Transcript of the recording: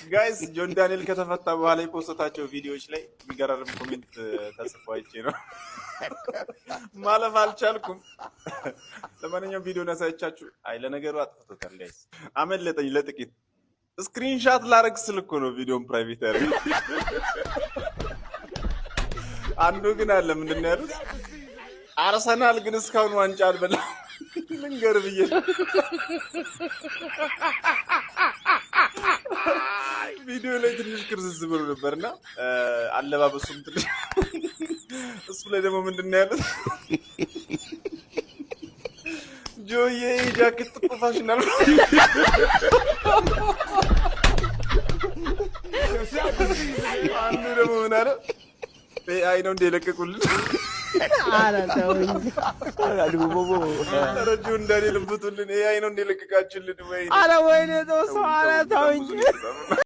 ጋይስ ጆን ዳንኤል ከተፈታ በኋላ የፖስታቸው ቪዲዮዎች ላይ የሚገራርም ኮሜንት ተጽፎ አይቼ ነው ማለፍ አልቻልኩም። ለማንኛውም ቪዲዮን ያሳየቻችሁ። አይ ለነገሩ አጥፍቶታል ጋይስ፣ አመለጠኝ ለጥቂት። ስክሪንሻት ላረግ ስል እኮ ነው ቪዲዮን ፕራይቬት ያደረገ። አንዱ ግን አለ ምንድን ነው ያሉት? አርሰናል ግን እስካሁን ዋንጫ አልበላም። ልንገር ብዬ ቪዲዮ ላይ ትንሽ ክርዝዝ ብሎ ነበርና አለባበሱም ትንሽ እሱ ላይ ደግሞ ምንድን ነው ያሉት? ጆዬ ጃኬት እኮ ፋሽን አለ። አንዱ ደግሞ ምን አለ? አይ ነው እንደ የለቀቁልን ረጁ እንዳኔ ልብቱልን አይ ነው እንደ የለቀቃችሁልን ወይ? አረ ወይኔ ተው ሰው አረ ተው እንጂ